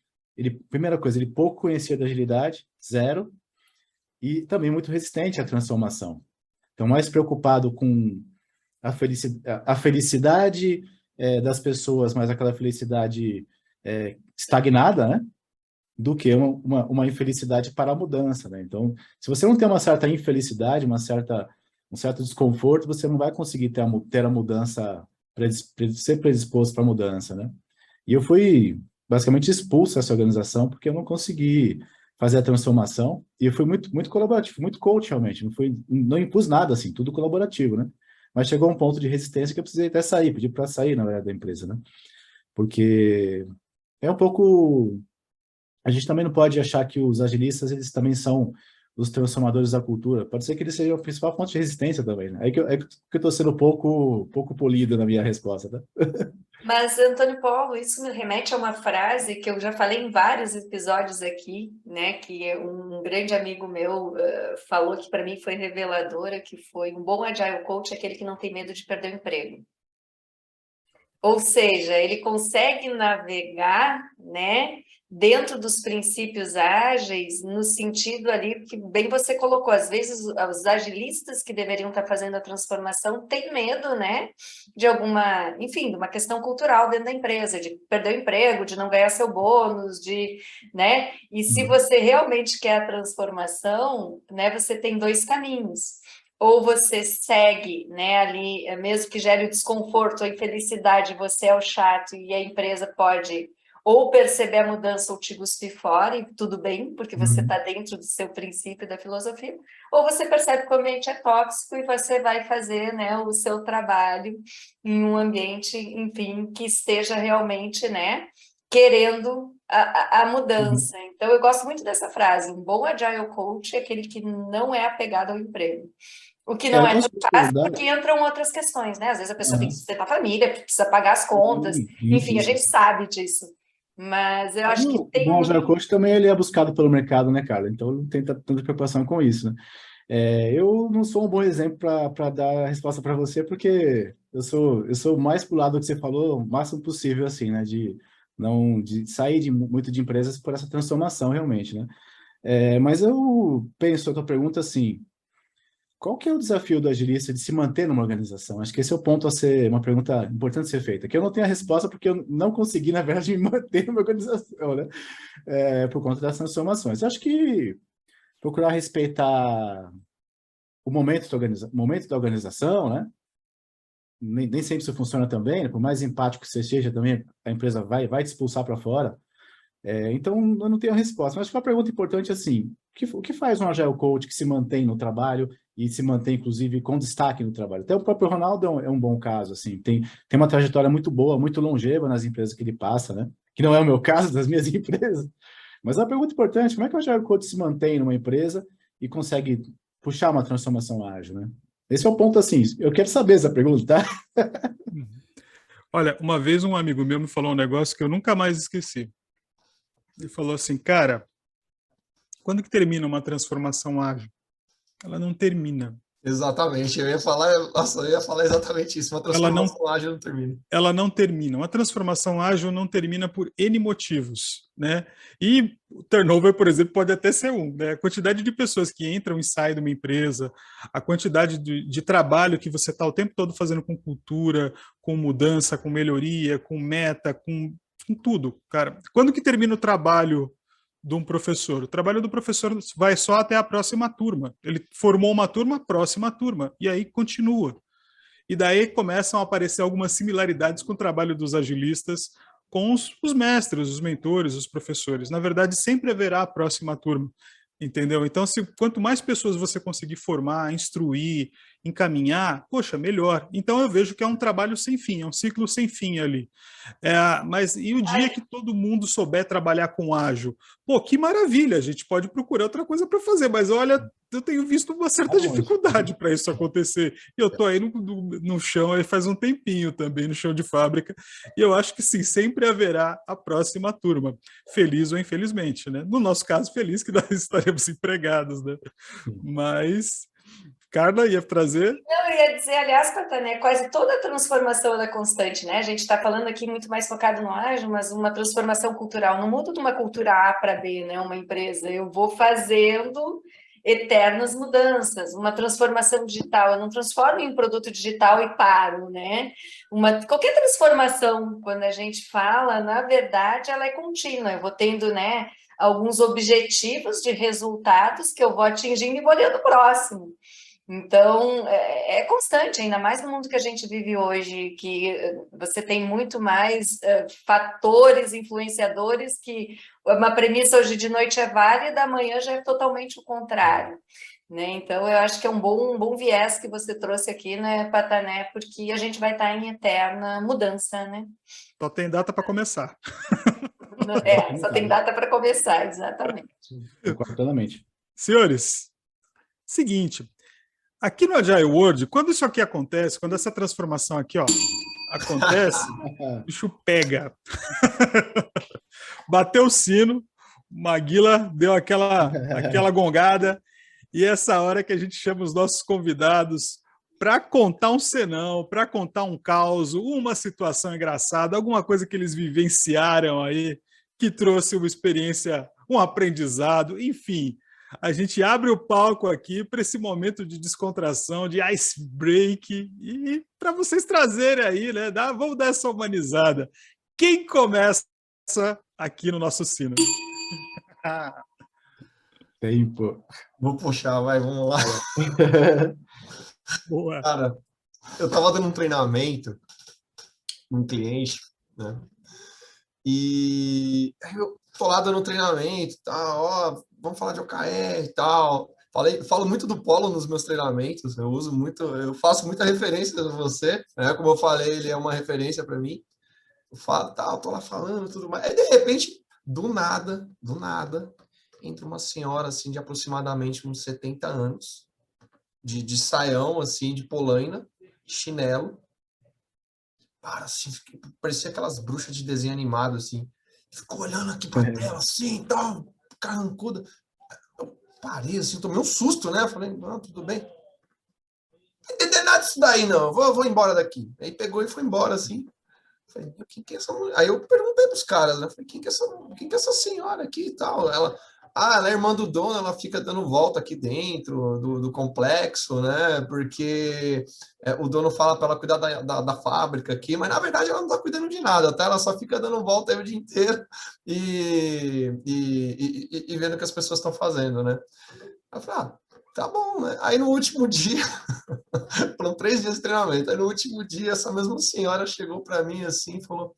primeira coisa, ele pouco conhecia da agilidade, 0, e também muito resistente à transformação. Então, mais preocupado com a felicidade das pessoas, mas aquela felicidade estagnada, né? Do que uma infelicidade para a mudança, né? Então, se você não tem uma certa infelicidade, um certo desconforto, você não vai conseguir ter a mudança, ser predisposto para a mudança, né? E eu fui basicamente expulso dessa organização porque eu não consegui fazer a transformação e eu fui muito, muito colaborativo, muito coach realmente, não impus nada assim, tudo colaborativo, né? Mas chegou um ponto de resistência que eu precisei até sair, pedir para sair, na verdade, da empresa, né? Porque é um pouco... A gente também não pode achar que os agilistas, eles também são os transformadores da cultura. Pode ser que eles sejam a principal fonte de resistência também, né? É que eu estou sendo pouco polido na minha resposta, tá? Mas, Antônio Paulo, isso me remete a uma frase que eu já falei em vários episódios aqui, né? Que um grande amigo meu falou que para mim foi reveladora, que foi um bom Agile Coach é aquele que não tem medo de perder o emprego. Ou seja, ele consegue navegar, né, dentro dos princípios ágeis, no sentido ali que bem você colocou, às vezes os agilistas que deveriam estar fazendo a transformação têm medo, né, de alguma, enfim, de uma questão cultural dentro da empresa, de perder o emprego, de não ganhar seu bônus, né, e se você realmente quer a transformação, né, você tem 2 caminhos. Ou você segue, né, ali, mesmo que gere o desconforto, a infelicidade, você é o chato e a empresa pode ou perceber a mudança ou te cuspir fora, e tudo bem, porque você está dentro do seu princípio da filosofia, ou você percebe que o ambiente é tóxico e você vai fazer, né, o seu trabalho em um ambiente, enfim, que esteja realmente, né, querendo a mudança. Então, eu gosto muito dessa frase, um bom Agile Coach é aquele que não é apegado ao emprego. O que não Eu é tão posso fácil, discordar. porque entram outras questões, né? Às vezes a pessoa tem que Aham. sustentar a família, precisa pagar as contas, Isso, enfim, a isso. gente sabe disso. Mas eu Mas acho que o tem bom muito... Agile Coach também ele é buscado pelo mercado, né, cara? Então ele não tem tanta preocupação com isso, né? Eu não sou um bom exemplo para dar a resposta para você, porque eu sou mais pro lado que você falou, o máximo possível, assim, né? De sair muito de empresas por essa transformação, realmente, né? Mas eu penso a tua pergunta assim, qual que é o desafio do agilista de se manter numa organização? Acho que esse é o ponto a ser, uma pergunta importante a ser feita, que eu não tenho a resposta porque eu não consegui, na verdade, me manter numa organização, né? Por conta das transformações. Eu acho que procurar respeitar o momento da organização, né? Nem sempre isso funciona também, né? Por mais empático que você seja, também a empresa vai te expulsar para fora. Então, eu não tenho a resposta. Mas acho que uma pergunta importante é assim, o que faz um Agile Coach que se mantém no trabalho e se mantém, inclusive, com destaque no trabalho? Até o próprio Ronaldo é um bom caso, assim, tem uma trajetória muito boa, muito longeva nas empresas que ele passa, né? Que não é o meu caso, das minhas empresas. Mas é uma pergunta importante, como é que o Agile Coach se mantém numa empresa e consegue puxar uma transformação ágil, né? Esse é o ponto, assim, eu quero saber essa pergunta, tá? Olha, uma vez um amigo meu me falou um negócio que eu nunca mais esqueci. Ele falou assim, cara, quando que termina uma transformação ágil? Ela não termina. Exatamente, eu ia falar exatamente isso. Uma Ela não, transformação ágil não termina. ela não termina. Uma transformação ágil não termina por N motivos, né? E o turnover, por exemplo, pode até ser um, né? A quantidade de pessoas que entram e saem de uma empresa, a quantidade de trabalho que você está o tempo todo fazendo com cultura, com mudança, com melhoria, com meta, com tudo, cara. Quando que termina o trabalho de um professor? O trabalho do professor vai só até a próxima turma. Ele formou uma turma, próxima turma, e aí continua. E daí começam a aparecer algumas similaridades com o trabalho dos agilistas, com os mestres, os mentores, os professores. Na verdade, sempre haverá a próxima turma, entendeu? Então, quanto mais pessoas você conseguir formar, instruir, encaminhar, poxa, melhor. Então, eu vejo que é um trabalho sem fim, é um ciclo sem fim ali. Mas e o dia que todo mundo souber trabalhar com ágil? Pô, que maravilha, a gente pode procurar outra coisa para fazer, mas olha, eu tenho visto uma certa dificuldade para isso acontecer. E eu estou aí no chão aí faz um tempinho também, no chão de fábrica, e eu acho que sim, sempre haverá a próxima turma, feliz ou infelizmente, né? No nosso caso, feliz que nós estaremos empregados, né? Mas, Carla ia trazer... Não, eu ia dizer, aliás, Patané, quase toda transformação é constante, né? A gente está falando aqui muito mais focado no ágil, mas uma transformação cultural não muda de uma cultura A para B, né? Uma empresa, eu vou fazendo eternas mudanças, uma transformação digital, eu não transformo em um produto digital e paro, né? Qualquer transformação, quando a gente fala, na verdade, ela é contínua, eu vou tendo, né, alguns objetivos de resultados que eu vou atingindo e vou olhando o próximo. Então, é constante, ainda mais no mundo que a gente vive hoje, que você tem muito mais fatores influenciadores, que uma premissa hoje de noite é válida, amanhã já é totalmente o contrário, né? Então, eu acho que é um bom viés que você trouxe aqui, né, Patané, porque a gente vai estar em eterna mudança, né? Só tem data para começar. Só tem data para começar, exatamente. Concordo plenamente. Senhores, seguinte... Aqui no Agile World, quando isso aqui acontece, quando essa transformação aqui, ó, acontece, o bicho pega. Bateu o sino, Maguila deu aquela gongada, e essa hora que a gente chama os nossos convidados para contar um senão, para contar um caos, uma situação engraçada, alguma coisa que eles vivenciaram aí, que trouxe uma experiência, um aprendizado, enfim... A gente abre o palco aqui para esse momento de descontração, de ice break, e para vocês trazerem aí, né? Vamos dar essa humanizada. Quem começa aqui no nosso sino? Tempo. Vou puxar, vamos lá. Boa. Cara, eu estava dando um treinamento num cliente, né? E aí eu tô lá dando treinamento, tá, ó, vamos falar de OKR e tal. Falo muito do Polo nos meus treinamentos, eu uso muito, eu faço muita referência a você, né? Como eu falei, ele é uma referência para mim. Eu falo, tá, eu tô lá falando tudo mais. Aí, de repente, do nada, entra uma senhora, assim, de aproximadamente uns 70 anos, de saião, assim, de polaina, chinelo, para, assim, parecia aquelas bruxas de desenho animado, assim, ficou olhando aqui pra tela, assim, tal, carrancuda. Eu parei, assim, tomei um susto, né? Falei, não, tudo bem. Não entender nada disso daí, não, vou embora daqui. Aí pegou e foi embora, assim. Falei, quem que é essa mulher? Aí eu perguntei pros caras, né? Falei, quem que é essa senhora aqui e tal? Ela é irmã do dono, ela fica dando volta aqui dentro do complexo, né? Porque o dono fala para ela cuidar da fábrica aqui, mas na verdade ela não está cuidando de nada, tá? Ela só fica dando volta aí o dia inteiro e vendo o que as pessoas estão fazendo, né? Eu falei, tá bom, né? Aí no último dia, foram 3 dias de treinamento, aí no último dia essa mesma senhora chegou para mim assim e falou,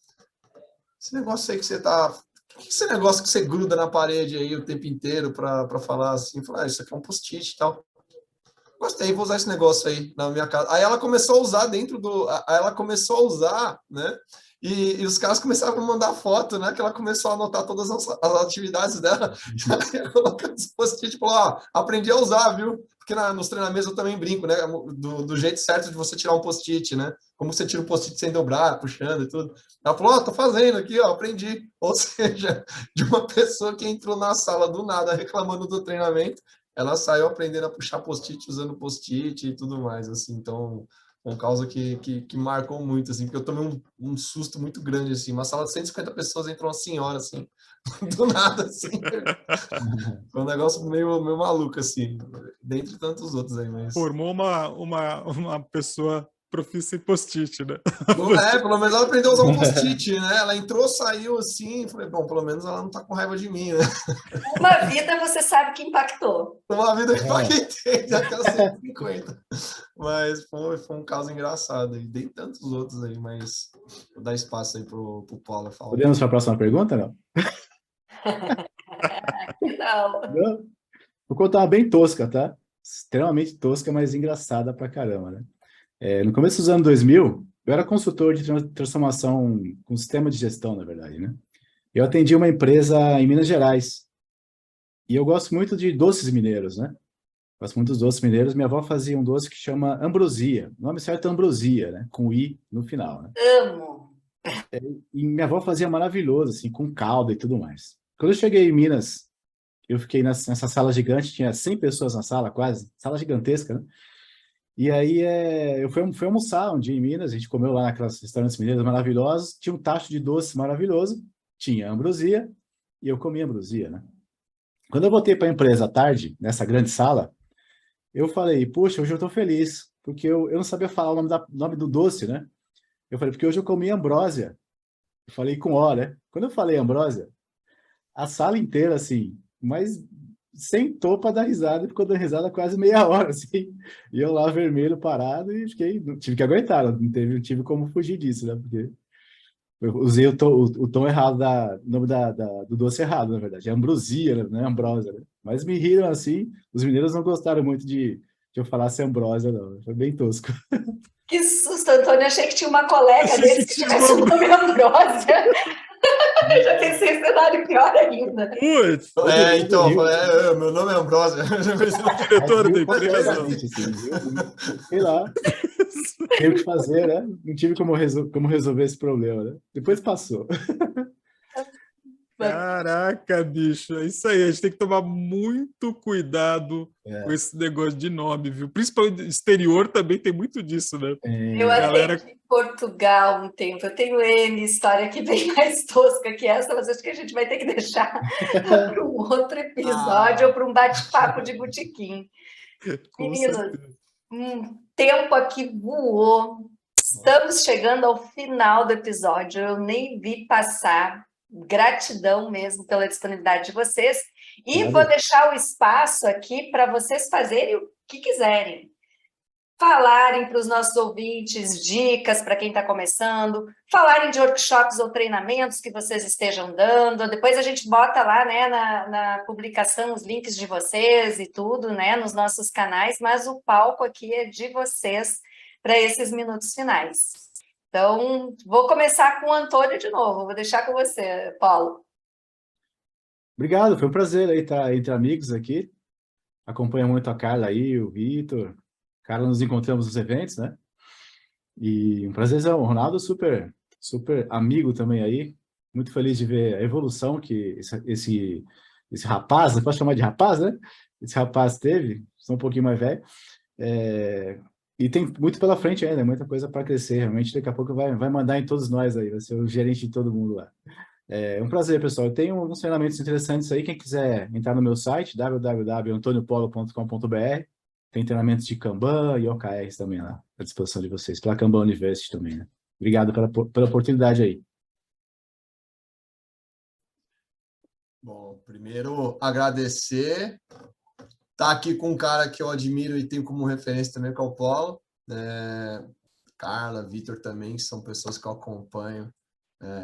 esse negócio aí que você tá... que esse negócio que você gruda na parede aí o tempo inteiro para falar assim? Falar, isso aqui é um post-it e tal. Gostei, vou usar esse negócio aí na minha casa. Aí ela começou a usar aí ela começou a usar, né? E os caras começaram a mandar foto, né? Que ela começou a anotar todas as atividades dela. Colocando os post-it, falou, aprendi a usar, viu? Porque nos treinamentos eu também brinco, né? Do jeito certo de você tirar um post-it, né? Como você tira um post-it sem dobrar, puxando e tudo. Ela falou, tô fazendo aqui, ó, aprendi. Ou seja, de uma pessoa que entrou na sala do nada reclamando do treinamento, ela saiu aprendendo a puxar post-it, usando post-it e tudo mais, assim. Então, uma causa que marcou muito, assim, porque eu tomei um susto muito grande, assim. Uma sala de 150 pessoas, entrou uma senhora, assim, do nada, assim. Foi um negócio meio maluco, assim, dentre tantos outros aí, mas... Formou uma pessoa profissa em post-it, né? Pelo menos ela aprendeu a usar um post-it, né? Ela entrou, saiu assim, falei, bom, pelo menos ela não tá com raiva de mim, né? Uma vida você sabe que impactou. Uma vida que paguei daquelas 150. Mas foi um caso engraçado. E tem tantos outros aí, mas vou dar espaço aí pro Paulo falar. Podemos para a próxima pergunta, não? Não. Não? Vou contar uma bem tosca, tá? Extremamente tosca, mas engraçada pra caramba, né? No começo dos anos 2000, eu era consultor de transformação com sistema de gestão, na verdade, né? Eu atendi uma empresa em Minas Gerais. E eu gosto muito de doces mineiros, né? Gosto muito dos doces mineiros. Minha avó fazia um doce que chama ambrosia. O nome certo é ambrosia, né? Com I no final, né? Amo. E minha avó fazia maravilhoso, assim, com calda e tudo mais. Quando eu cheguei em Minas, eu fiquei nessa sala gigante, tinha 100 pessoas na sala, quase, sala gigantesca, né? E aí eu fui almoçar um dia em Minas, a gente comeu lá naquelas restaurantes mineiros maravilhosos, tinha um tacho de doce maravilhoso, tinha ambrosia, e eu comi ambrosia, né? Quando eu voltei para a empresa à tarde, nessa grande sala, eu falei, puxa, hoje eu estou feliz, porque eu não sabia falar o nome do doce, né? Eu falei, porque hoje eu comi ambrósia. Eu falei com O, né? Quando eu falei ambrósia, a sala inteira, assim, mas sentou para dar risada, ficou dando risada quase meia hora, assim. E eu lá, vermelho, parado, e tive que aguentar, não tive como fugir disso, né? Porque eu usei o tom errado, o nome do doce errado, na verdade. É ambrosia, né? Não é ambrósia, né? Mas me riram assim, os mineiros não gostaram muito de eu falasse ambrósia, não. Foi bem tosco. Que susto, Antônio. Achei que tinha uma colega dele que tivesse o nome Ambrósia. Já pensei em cenário pior ainda. Putz! Então, eu falei, meu nome é Ambrósio. Diretor da empresa. Assim, sei lá. Tenho o que fazer, né? Não tive como resolver esse problema, né? Depois passou. Caraca, bicho, é isso aí. A gente tem que tomar muito cuidado com esse negócio de nome, viu? Principalmente exterior também tem muito disso, né? Eu atendi em Portugal um tempo. Eu tenho N história que bem mais tosca que essa, mas acho que a gente vai ter que deixar para um outro episódio ou para um bate-papo de botequim. Meninos, tempo aqui voou. Estamos chegando ao final do episódio. Eu nem vi passar. Gratidão mesmo pela disponibilidade de vocês. E vou deixar o espaço aqui para vocês fazerem o que quiserem. falarem para os nossos ouvintes dicas para quem está começando, falarem de workshops ou treinamentos que vocês estejam dando. Depois a gente bota lá, né, na publicação os links de vocês e tudo, né, nos nossos canais, mas o palco aqui é de vocês para esses minutos finais. Então, vou começar com o Antônio de novo, vou deixar com você, Paulo. Obrigado, foi um prazer aí estar entre amigos aqui. Acompanho muito a Carla aí, o Vitor. Carla, nos encontramos nos eventos, né? E um prazerzão. O Ronaldo, super amigo também aí. Muito feliz de ver a evolução que esse rapaz, posso chamar de rapaz, né? Esse rapaz teve, sou um pouquinho mais velho. E tem muito pela frente ainda, muita coisa para crescer. Realmente, daqui a pouco vai mandar em todos nós aí, vai ser o gerente de todo mundo lá. É um prazer, pessoal. Eu tenho alguns treinamentos interessantes aí. Quem quiser entrar no meu site, www.antoniopolo.com.br, tem treinamentos de Kanban e OKRs também lá, à disposição de vocês, pela Kanban University também, né? Obrigado pela oportunidade aí. Bom, primeiro agradecer. Tá aqui com um cara que eu admiro e tenho como referência também, que é o Paulo. Carla, Vitor também, que são pessoas que eu acompanho.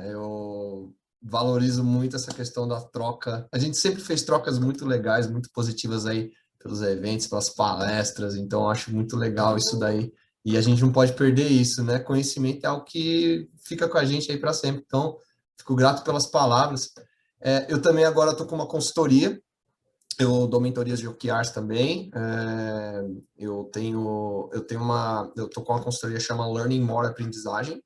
Eu valorizo muito essa questão da troca. A gente sempre fez trocas muito legais, muito positivas aí pelos eventos, pelas palestras, então eu acho muito legal isso daí. E a gente não pode perder isso, né? Conhecimento é algo que fica com a gente aí para sempre. Então, fico grato pelas palavras. Eu também agora estou com uma consultoria. Eu dou mentorias de OKRs também. Eu tô com uma consultoria que chama Learning More Aprendizagem.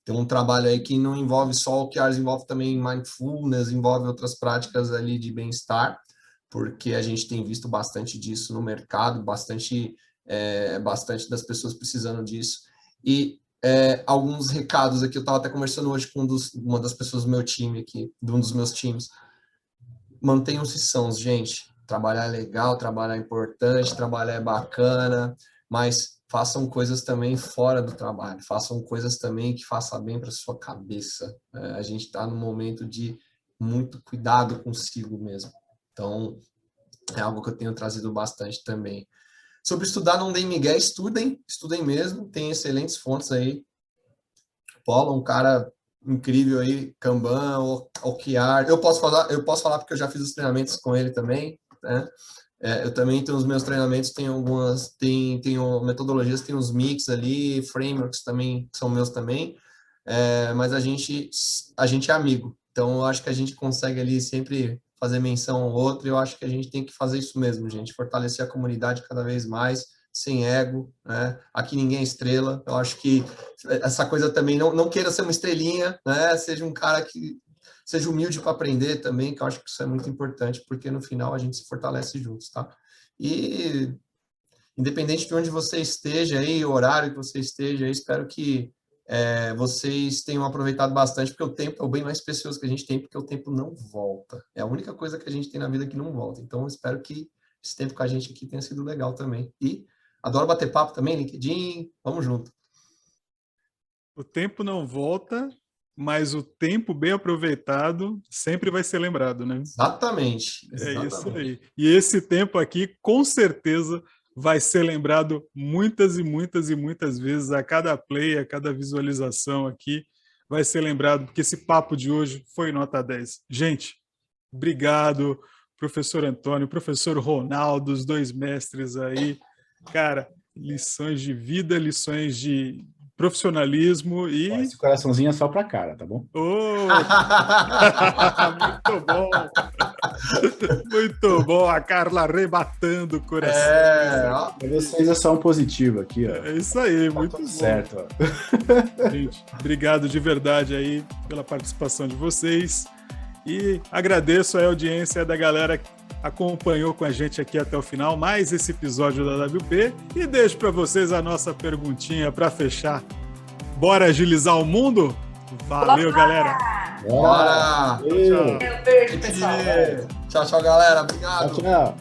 Tem um trabalho aí que não envolve só OKRs, envolve também mindfulness, envolve outras práticas ali de bem-estar, porque a gente tem visto bastante disso no mercado, bastante das pessoas precisando disso. E alguns recados aqui, eu estava até conversando hoje com uma das pessoas do meu time aqui, de um dos meus times. Mantenham-se sãos, gente. Trabalhar é legal, trabalhar é importante, trabalhar é bacana, mas façam coisas também fora do trabalho, façam coisas também que façam bem para sua cabeça. A gente está num momento de muito cuidado consigo mesmo. Então, é algo que eu tenho trazido bastante também. Sobre estudar, não deem migué, estudem mesmo, tem excelentes fontes aí. Paulo, um cara incrível aí, Kanban, OKR. Eu posso falar porque eu já fiz os treinamentos com ele também, né? Eu também tenho os meus treinamentos, tenho metodologias, tem os mix ali, frameworks também, que são meus também, mas a gente é amigo, então eu acho que a gente consegue ali sempre fazer menção ao outro, e eu acho que a gente tem que fazer isso mesmo, gente, fortalecer a comunidade cada vez mais, sem ego, né? Aqui ninguém é estrela, eu acho que essa coisa também, não queira ser uma estrelinha, né? Seja um cara que seja humilde para aprender também, que eu acho que isso é muito importante, porque no final a gente se fortalece juntos, tá? E independente de onde você esteja aí, o horário que você esteja aí, espero que vocês tenham aproveitado bastante, porque o tempo é o bem mais precioso que a gente tem, porque o tempo não volta. É a única coisa que a gente tem na vida que não volta. Então, eu espero que esse tempo com a gente aqui tenha sido legal também. E adoro bater papo também, LinkedIn, vamos junto. O tempo não volta, mas o tempo bem aproveitado sempre vai ser lembrado, né? Exatamente. É isso aí. E esse tempo aqui, com certeza, vai ser lembrado muitas e muitas e muitas vezes, a cada play, a cada visualização aqui, vai ser lembrado, porque esse papo de hoje foi nota 10. Gente, obrigado, professor Antônio, professor Ronaldo, os dois mestres aí. Cara, lições de vida, lições de profissionalismo e... Esse coraçãozinho é só pra cara, tá bom? Oh! Muito bom! Muito bom, a Carla arrebatando o coração. Pra vocês é só um positivo aqui, ó. É isso aí, muito bom. Certo, ó. Gente, obrigado de verdade aí pela participação de vocês e agradeço a audiência da galera que acompanhou com a gente aqui até o final, mais esse episódio da WP, e deixo para vocês a nossa perguntinha para fechar. Bora agilizar o mundo? Valeu, galera! Bora! Beijo, pessoal! Tchau, galera. Obrigado. Tchau.